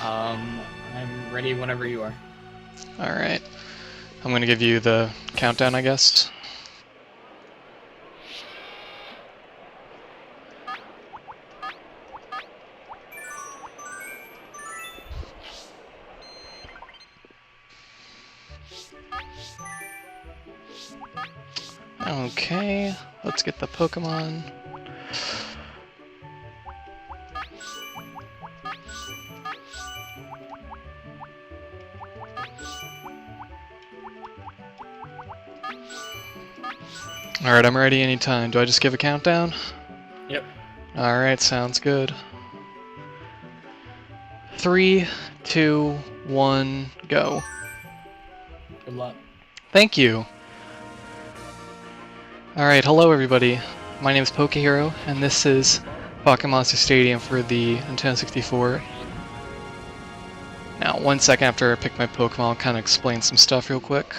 I'm ready whenever you are. Alright. I'm gonna give you the countdown, I guess. Okay, let's get the Pokemon. Alright, I'm ready anytime. Do I just give a countdown? Yep. Alright, sounds good. 3, 2, 1, go. Good luck. Thank you. Alright, hello everybody. My name is Pokehero, and this is Pocket Monster Stadium for the Nintendo 64. Now, 1 second after I pick my Pokemon, I'll kind of explain some stuff real quick.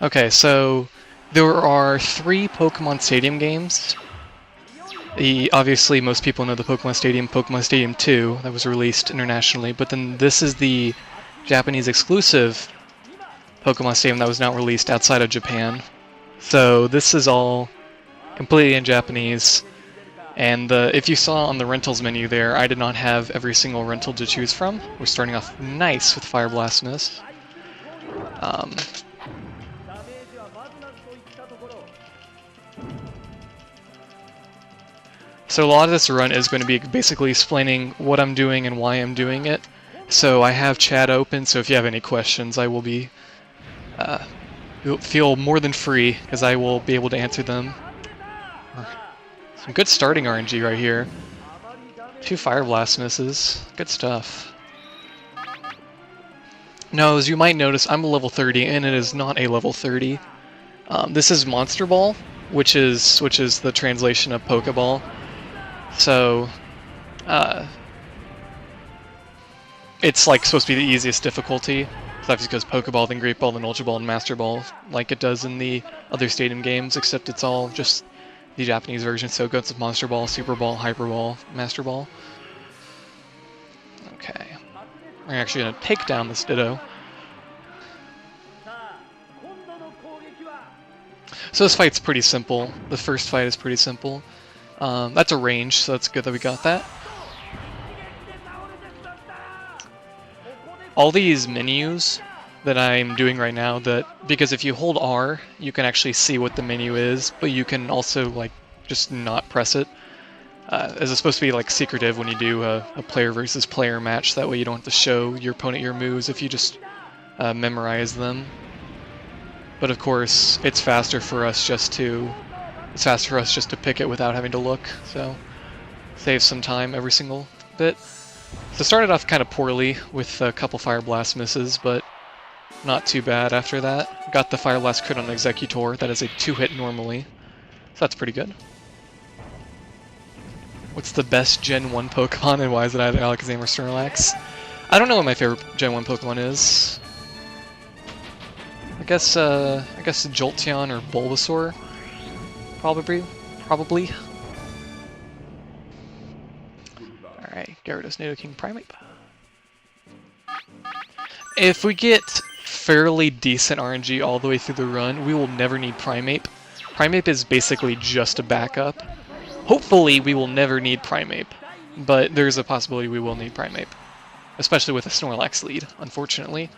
Okay, so there are 3 Pokemon Stadium games. Obviously, most people know the Pokemon Stadium 2, that was released internationally, but then this is the Japanese exclusive Pokemon Stadium that was not released outside of Japan. So this is all completely in Japanese, and if you saw on the rentals menu there, I did not have every single rental to choose from. We're starting off nice with Fire Blast Miss. So a lot of this run is going to be basically explaining what I'm doing and why I'm doing it. So I have chat open, so if you have any questions, I will be feel more than free, because I will be able to answer them. Some good starting RNG right here. 2 Fire Blast misses. Good stuff. Now, as you might notice, I'm a level 30, and it is not a level 30. This is Monster Ball, which is the translation of Pokeball. So, it's like supposed to be the easiest difficulty. So that just goes Pokeball, then Great Ball, then Ultra Ball, and Master Ball, like it does in the other Stadium games, except it's all just the Japanese version. So it goes with Monster Ball, Super Ball, Hyper Ball, Master Ball. Okay. We're actually going to take down this Ditto. So this fight's pretty simple. The first fight is pretty simple. That's a range, so that's good that we got that. All these menus that I'm doing right now, because if you hold R, you can actually see what the menu is, but you can also like just not press it. As it's supposed to be like secretive when you do a player versus player match. That way you don't have to show your opponent your moves if you just memorize them. But of course, it's faster for us just to pick it without having to look. So save some time every single bit. So started off kind of poorly with a couple Fire Blast misses, but not too bad after that. Got the Fire Blast crit on Executor. That is a 2-hit normally, so that's pretty good. What's the best Gen 1 Pokemon, and why is it either Alakazam or Snorlax? I don't know what my favorite Gen 1 Pokemon is. I guess Jolteon or Bulbasaur. Probably. Alright, Gyarados, Nidoking, Primeape. If we get fairly decent RNG all the way through the run, we will never need Primeape. Primeape is basically just a backup. Hopefully we will never need Primeape, but there's a possibility we will need Primeape. Especially with a Snorlax lead, unfortunately.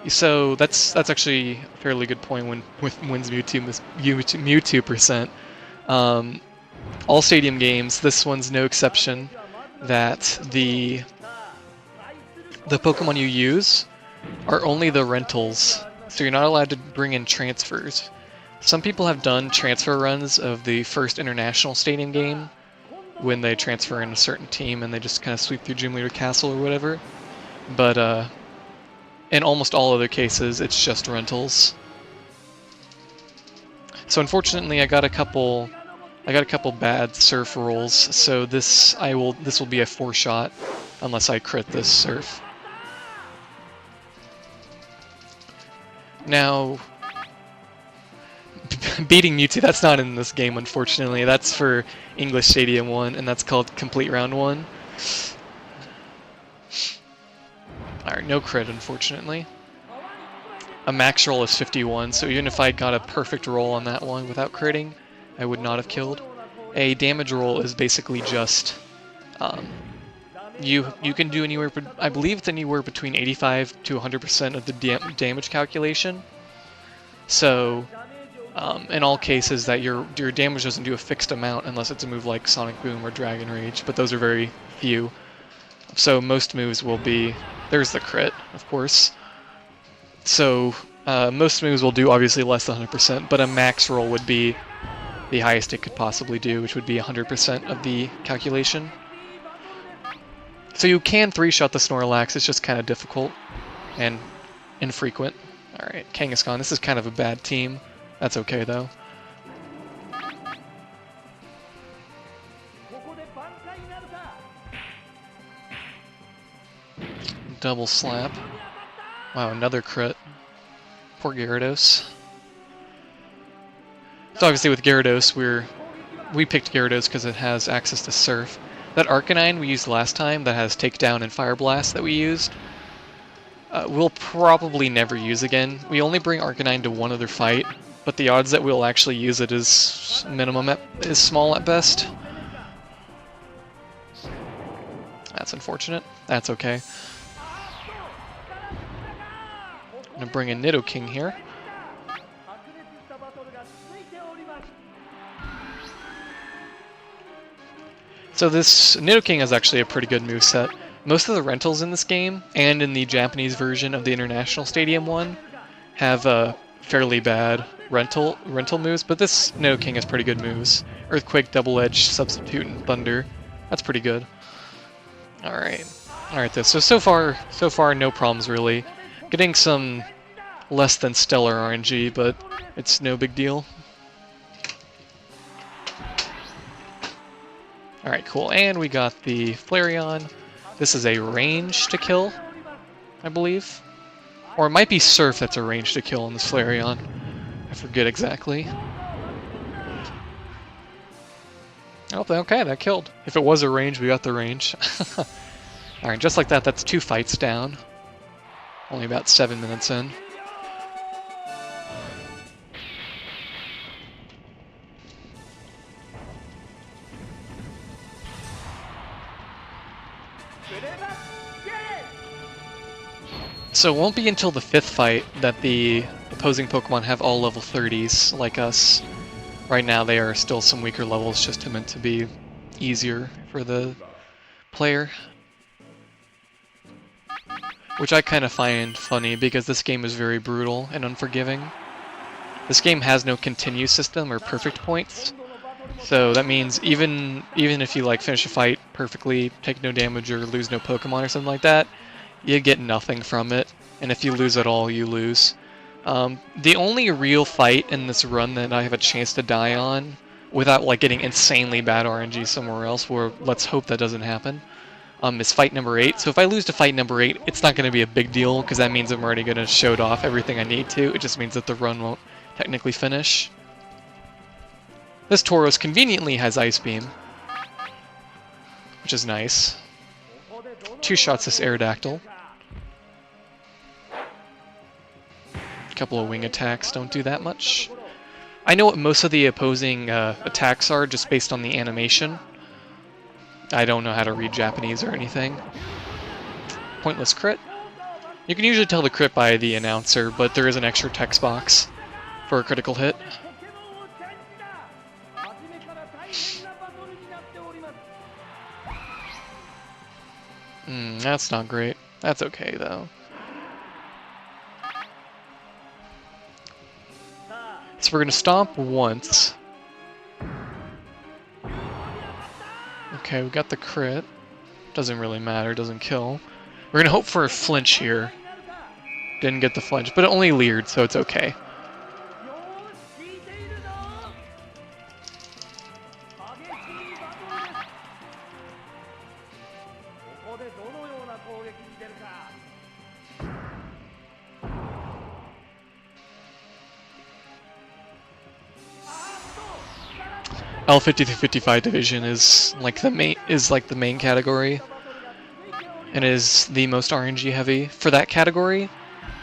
So that's actually a fairly good point when wins Mewtwo percent. All Stadium games, this one's no exception, that the Pokemon you use are only the rentals, so you're not allowed to bring in transfers. Some people have done transfer runs of the first international Stadium game when they transfer in a certain team and they just kind of sweep through Gym Leader Castle or whatever, but in almost all other cases, it's just rentals. So unfortunately, I got a couple bad surf rolls. So this will be a 4-shot unless I crit this surf. Now, beating Mewtwo, that's not in this game, unfortunately. That's for English Stadium 1, and that's called Complete Round 1. Alright, no crit, unfortunately. A max roll is 51, so even if I got a perfect roll on that one without critting, I would not have killed. A damage roll is basically just... you can do anywhere, I believe it's anywhere between 85 to 100% of the damage calculation. So, in all cases, that your damage doesn't do a fixed amount unless it's a move like Sonic Boom or Dragon Rage, but those are very few. So most moves will be... There's the crit, of course. So most moves will do obviously less than 100%, but a max roll would be the highest it could possibly do, which would be 100% of the calculation. So you can 3-shot the Snorlax, it's just kind of difficult and infrequent. Alright, Kangaskhan, this is kind of a bad team. That's okay though. Double slap. Wow, another crit. Poor Gyarados. So obviously with Gyarados, we picked Gyarados because it has access to Surf. That Arcanine we used last time that has Takedown and Fire Blast that we used, we'll probably never use again. We only bring Arcanine to one other fight, but the odds that we'll actually use it is small at best. That's unfortunate. That's okay. I'm gonna bring in Nidoking here. So this Nidoking is actually a pretty good moveset. Most of the rentals in this game, and in the Japanese version of the International Stadium one, have fairly bad rental moves, but this Nidoking has pretty good moves. Earthquake, Double Edge, Substitute, and Thunder. That's pretty good. Alright. Alright, so far no problems really. Getting some less than stellar RNG, but it's no big deal. Alright, cool. And we got the Flareon. This is a range to kill, I believe. Or it might be Surf that's a range to kill on this Flareon. I forget exactly. Oh, okay, that killed. If it was a range, we got the range. Alright, just like that, that's 2 fights down. Only about 7 minutes in. So it won't be until the 5th fight that the opposing Pokemon have all level 30s, like us. Right now they are still some weaker levels, just meant to be easier for the player. Which I kind of find funny, because this game is very brutal and unforgiving. This game has no continue system or perfect points. So that means even if you like finish a fight perfectly, take no damage or lose no Pokemon or something like that, you get nothing from it, and if you lose at all, you lose. The only real fight in this run that I have a chance to die on, without like getting insanely bad RNG somewhere else, where let's hope that doesn't happen, is fight number 8. So if I lose to fight number 8, it's not going to be a big deal, because that means I'm already going to show off everything I need to. It just means that the run won't technically finish. This Tauros conveniently has Ice Beam, which is nice. 2 shots this Aerodactyl. A couple of wing attacks don't do that much. I know what most of the opposing attacks are just based on the animation. I don't know how to read Japanese or anything. Pointless crit. You can usually tell the crit by the announcer, but there is an extra text box for a critical hit. That's not great. That's okay, though. So we're going to stomp once. Okay, we got the crit. Doesn't really matter, doesn't kill. We're going to hope for a flinch here. Didn't get the flinch, but it only leered, so it's okay. L50 through 55 division is like the main category, and is the most RNG heavy. For that category,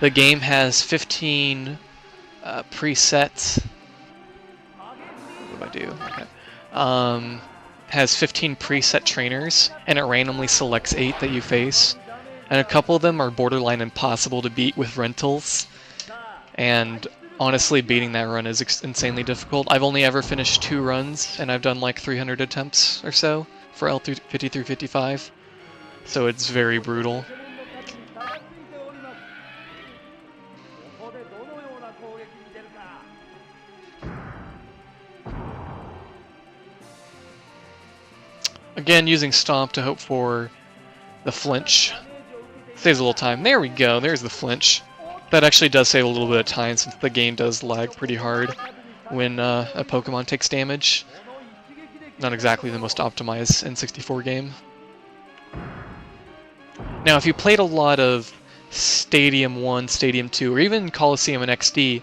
the game has 15 preset. What do I do? Okay. Has 15 preset trainers, and it randomly selects 8 that you face. And a couple of them are borderline impossible to beat with rentals. And honestly, beating that run is insanely difficult. I've only ever finished 2 runs, and I've done like 300 attempts or so for L50 through 55. So it's very brutal. Again, using Stomp to hope for the flinch. Saves a little time. There we go, there's the flinch. That actually does save a little bit of time since the game does lag pretty hard when a Pokemon takes damage. Not exactly the most optimized N64 game. Now, if you played a lot of Stadium 1, Stadium 2, or even Coliseum and XD,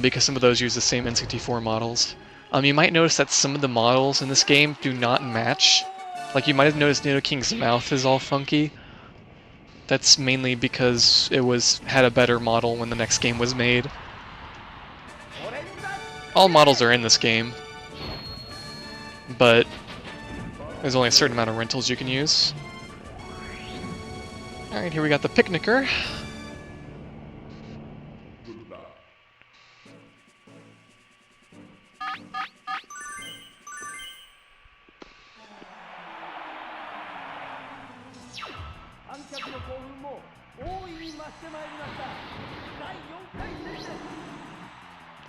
because some of those use the same N64 models, you might notice that some of the models in this game do not match. Like, you might have noticed Nidoking's mouth is all funky. That's mainly because it had a better model when the next game was made. All models are in this game, but there's only a certain amount of rentals you can use. Alright, here we got the Picnicker.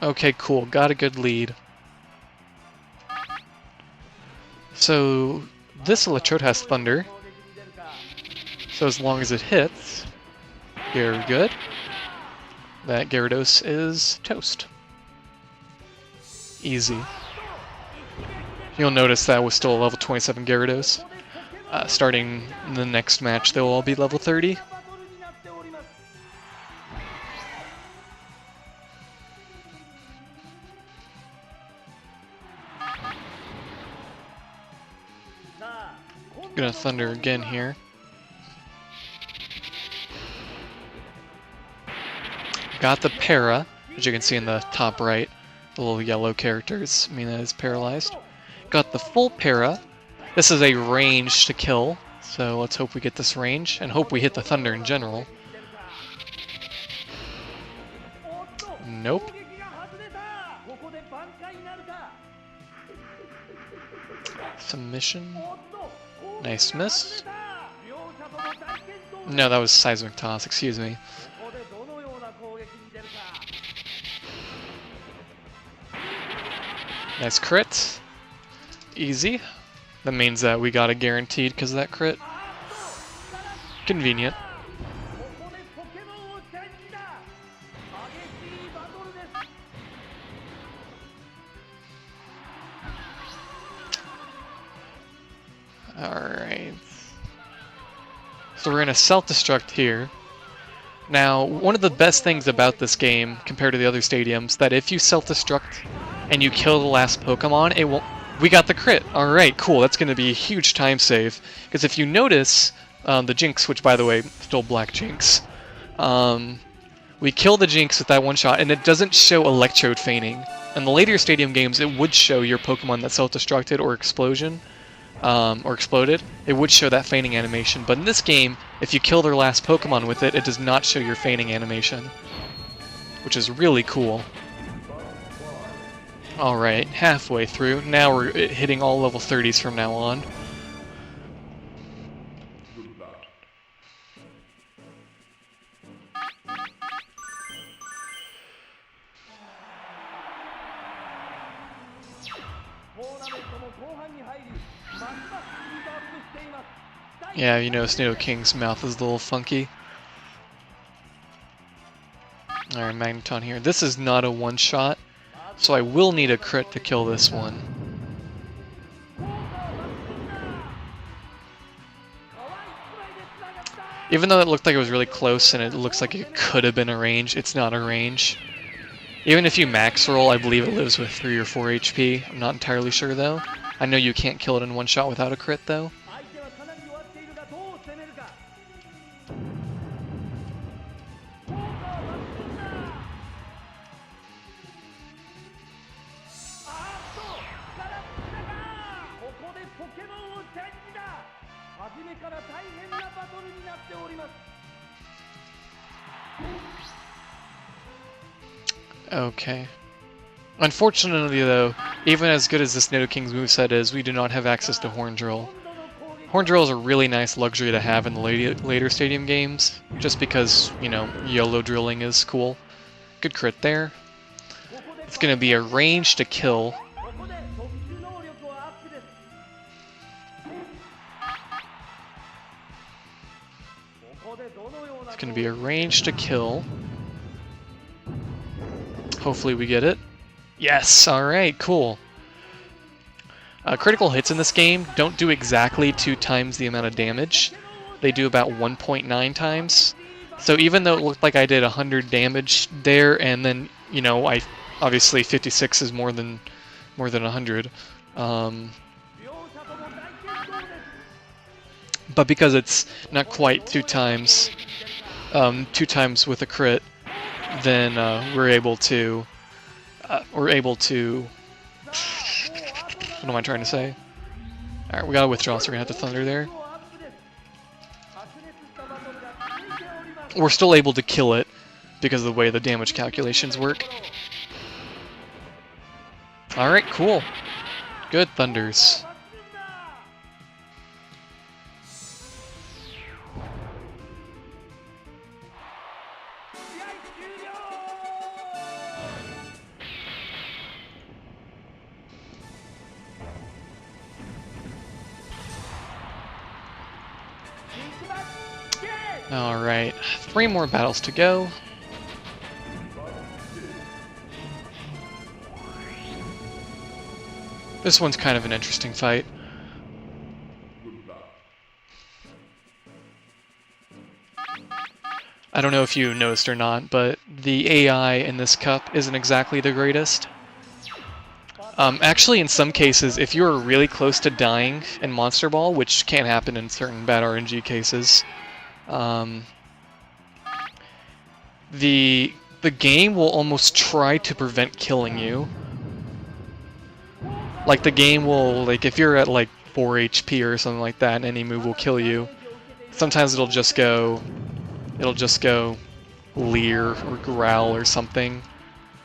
Okay, cool. Got a good lead. So, this Electrode has Thunder. So as long as it hits, very good. That Gyarados is toast. Easy. You'll notice that was still a level 27 Gyarados. Starting the next match, they'll all be level 30. Gonna Thunder again here. Got the Para, as you can see in the top right. The little yellow characters mean that it's paralyzed. Got the full Para. This is a range to kill, so let's hope we get this range, and hope we hit the Thunder in general. Nope. Submission. Nice miss. No, that was Seismic Toss, excuse me. Nice crit. Easy. That means that we got a guaranteed because of that crit. Convenient. Alright. So we're gonna self-destruct here. Now, one of the best things about this game, compared to the other stadiums, that if you self-destruct and you kill the last Pokemon, it won't... We got the crit! Alright, cool, that's gonna be a huge time save. Because if you notice, the Jinx, which by the way, still Black Jinx, we kill the Jinx with that one shot, and it doesn't show Electrode feigning. In the later stadium games, it would show your Pokemon that self-destructed or exploded. It would show that feigning animation. But in this game, if you kill their last Pokemon with it, it does not show your feigning animation. Which is really cool. Alright, halfway through. Now we're hitting all level 30s from now on. Yeah, you know, Nidoking's mouth is a little funky. Alright, Magneton here. This is not a one-shot, so I will need a crit to kill this one. Even though it looked like it was really close and it looks like it could have been a range, it's not a range. Even if you max roll, I believe it lives with 3 or 4 HP. I'm not entirely sure though. I know you can't kill it in one shot without a crit though. Okay. Unfortunately though, even as good as this Nidoking's moveset is, we do not have access to Horn Drill. Horn Drill is a really nice luxury to have in the later stadium games, just because, you know, YOLO drilling is cool. Good crit there. It's going to be a range to kill. It's going to be a range to kill. Hopefully we get it. Yes! Alright, cool. Critical hits in this game don't do exactly 2 times the amount of damage. They do about 1.9 times. So even though it looked like I did 100 damage there, and then, you know, obviously 56 is more than 100. But because it's not quite 2 times, 2 times with a crit, then we're able to. What am I trying to say? Alright, we gotta withdraw, so we're gonna have to thunder there. We're still able to kill it because of the way the damage calculations work. Alright, cool. Good thunders. Alright, 3 more battles to go. This one's kind of an interesting fight. I don't know if you noticed or not, but the AI in this cup isn't exactly the greatest. Actually, in some cases, if you're really close to dying in Monster Ball, which can happen in certain bad RNG cases, the game will almost try to prevent killing you. Like the game will, like if you're at like 4 HP or something like that, and any move will kill you, sometimes it'll just go leer or growl or something.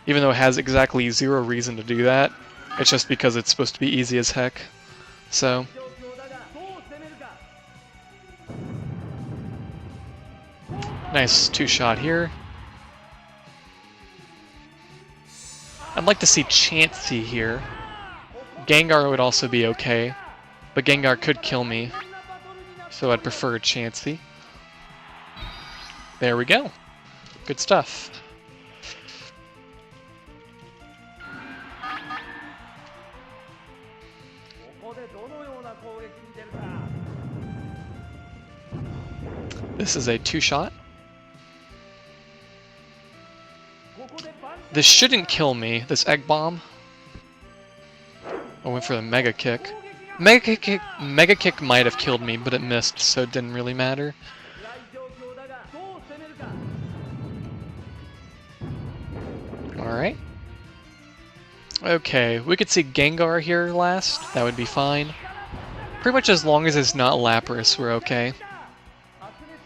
Even though it has exactly 0 reason to do that, it's just because it's supposed to be easy as heck. So. Nice 2-shot here. I'd like to see Chansey here. Gengar would also be okay, but Gengar could kill me, so I'd prefer Chansey. There we go. Good stuff. This is a 2-shot. This shouldn't kill me, this Egg Bomb. I went for the Mega Kick. Mega Kick might have killed me, but it missed, so it didn't really matter. Alright. Okay, we could see Gengar here last. That would be fine. Pretty much as long as it's not Lapras, we're okay.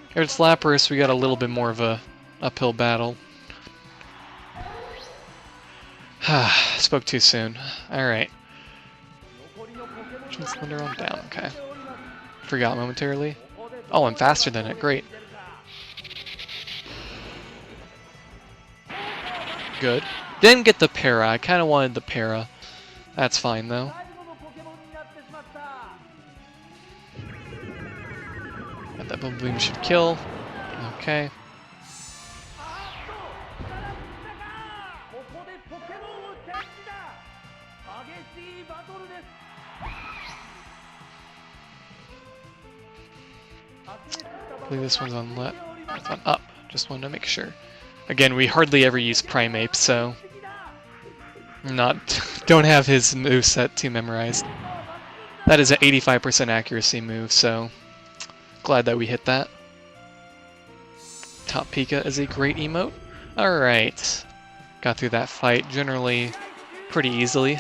If it's Lapras, we got a little bit more of a uphill battle. Spoke too soon. Alright. Thunder on down, okay. Forgot momentarily. Oh, I'm faster than it, great. Good. Didn't get the para, I kinda wanted the para. That's fine though. And that Bubble Beam should kill. Okay. I believe this one's on left. It's on up. Just wanted to make sure. Again, we hardly ever use Primeape, so Don't have his moveset too memorized. That is an 85% accuracy move, so glad that we hit that. Top Pika is a great emote. Alright. Got through that fight generally pretty easily.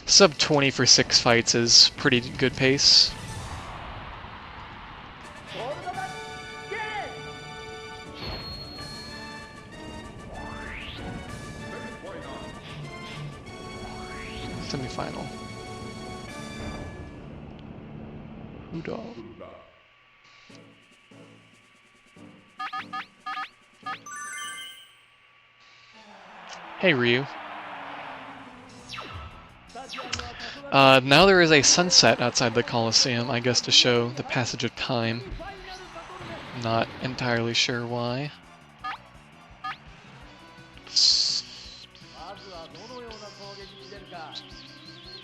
Sub 20 for 6 fights is pretty good pace. Semi-final. Udo. Hey Ryu. Now there is a sunset outside the Colosseum, I guess to show the passage of time. Not entirely sure why.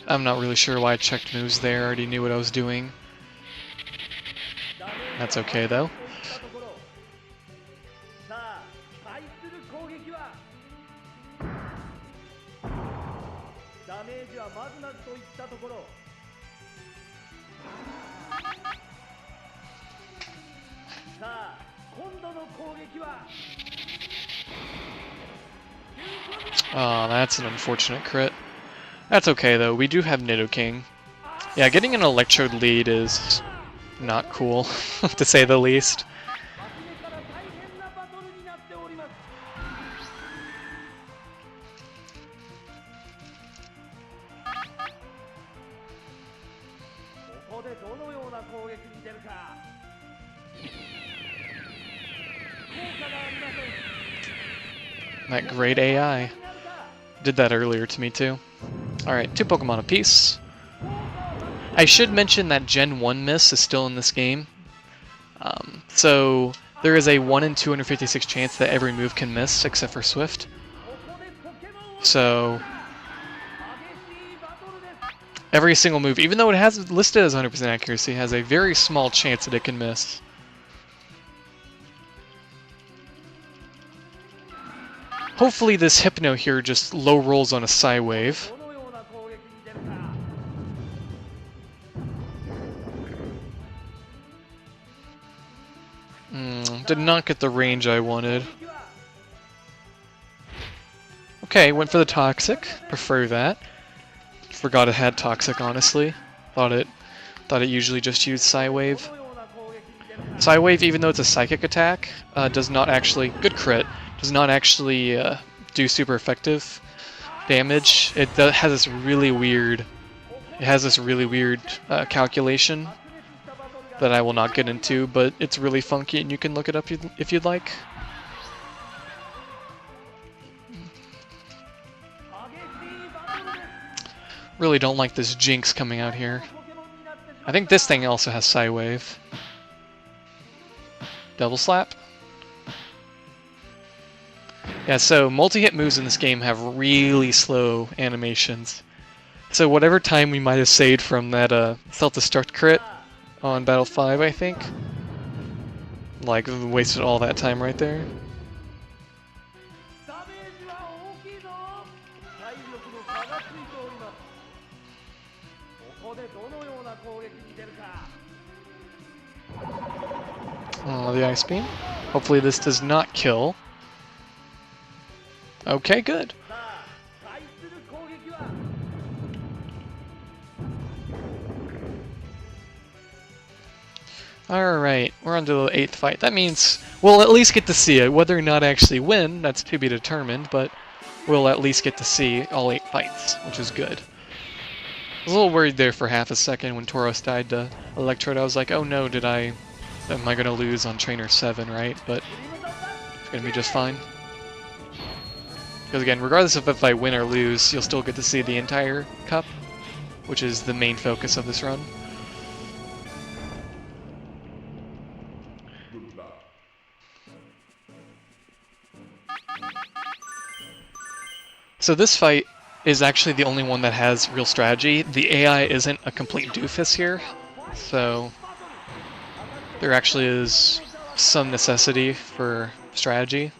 I'm not really sure why I checked moves there, I already knew what I was doing. That's okay though. Oh, that's an unfortunate crit. That's okay though, we do have Nidoking. Yeah, getting an Electrode lead is not cool, to say the least. That great AI. Did that earlier to me too. Alright, 2 Pokemon apiece. I should mention that Gen 1 miss is still in this game. So there is a 1 in 256 chance that every move can miss except for Swift. So every single move, even though it has listed as 100% accuracy, has a very small chance that it can miss. Hopefully this Hypno here just low rolls on a Psy Wave. Did not get the range I wanted. Okay, went for the Toxic. Prefer that. Forgot it had Toxic, honestly. Thought it usually just used Psy Wave. Psy Wave, even though it's a psychic attack, does not actually... Good crit. Does not actually do super effective damage. It has this really weird... It has this really weird calculation that I will not get into, but it's really funky and you can look it up if you'd like. Really don't like this Jinx coming out here. I think this thing also has Psy Wave. Double Slap. Yeah, so multi-hit moves in this game have really slow animations. So whatever time we might have saved from that self-destruct crit on Battle 5, I think, like, wasted all that time right there. Oh, the Ice Beam. Hopefully this does not kill. Okay, good. Alright, we're on to the 8th fight. That means we'll at least get to see it. Whether or not I actually win, that's to be determined, but we'll at least get to see all 8 fights, which is good. I was a little worried there for half a second when Tauros died to Electrode. I was like, oh no, am I gonna lose on Trainer 7, right? But it's gonna be just fine. Because again, regardless of if I win or lose, you'll still get to see the entire cup, which is the main focus of this run. So this fight is actually the only one that has real strategy. The AI isn't a complete doofus here, so there actually is some necessity for strategy.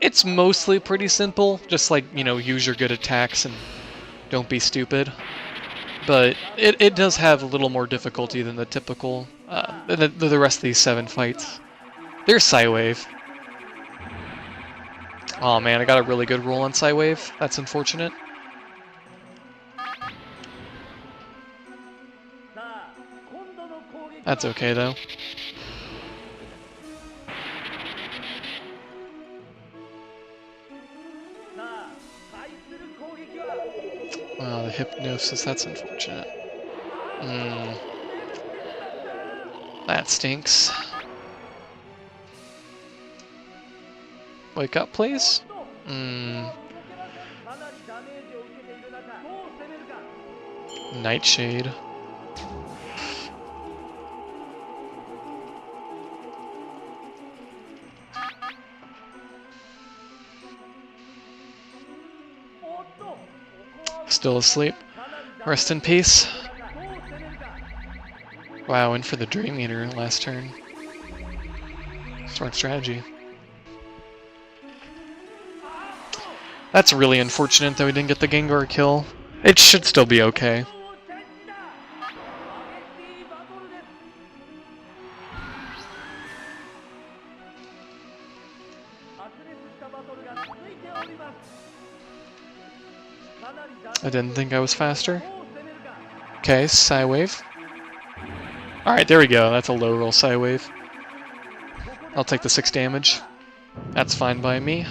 It's mostly pretty simple, just like, you know, use your good attacks and don't be stupid. But it does have a little more difficulty than the typical, the rest of these 7 fights. There's Psywave. Oh man, I got a really good roll on Psywave. That's unfortunate. That's okay though. Oh, the hypnosis, that's unfortunate. That stinks. Wake up, please? Nightshade. Still asleep. Rest in peace. Wow, in for the Dream Eater last turn. Smart strategy. That's really unfortunate that we didn't get the Gengar kill. It should still be okay. I didn't think I was faster. Okay, Psywave. Alright, there we go. That's a low roll Psywave. I'll take the 6 damage. That's fine by me.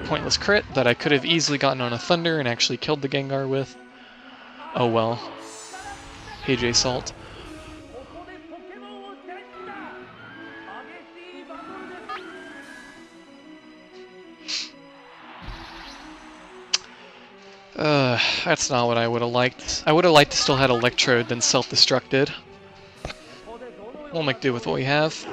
Pointless crit that I could have easily gotten on a Thunder and actually killed the Gengar with. Oh well. AJ Salt. That's not what I would have liked. I would have liked to still had Electrode, then self-destructed. We'll make do with what we have.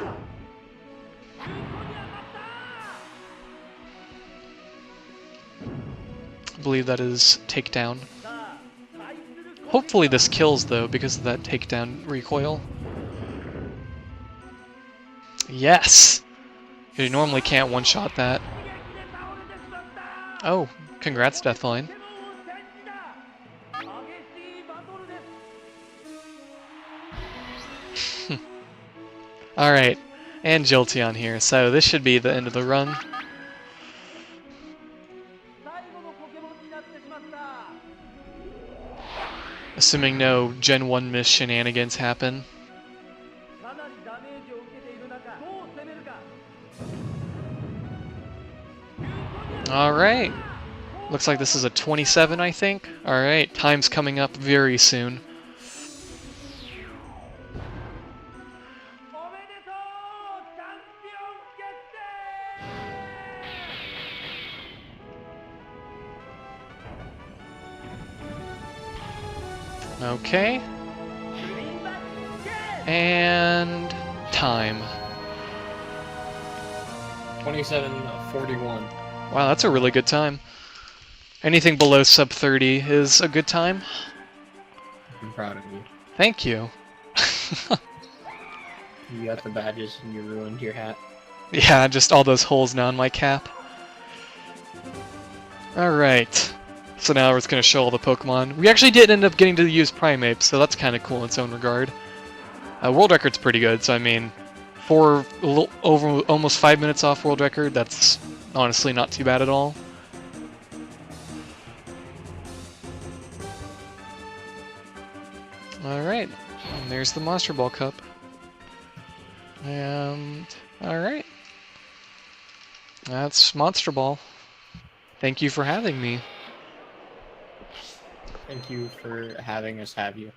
I believe that is Takedown. Hopefully this kills, though, because of that Takedown recoil. Yes! You normally can't one-shot that. Oh, congrats, Deathline. Alright, and Jolteon here, so this should be the end of the run. Assuming no Gen 1 miss shenanigans happen. Alright. Looks like this is a 27, I think. Alright, time's coming up very soon. Okay. And time. 27:41. Wow, that's a really good time. Anything below sub 30 is a good time. I'm proud of you. Thank you. You got the badges and you ruined your hat. Yeah, just all those holes now in my cap. Alright. So now we're just going to show all the Pokemon. We actually did end up getting to use Primeape, so that's kind of cool in its own regard. World record's pretty good, so I mean, for over almost 5 minutes off world record, that's honestly not too bad at all. Alright, and there's the Monster Ball Cup. And, alright. That's Monster Ball. Thank you for having me. Thank you for having us have you.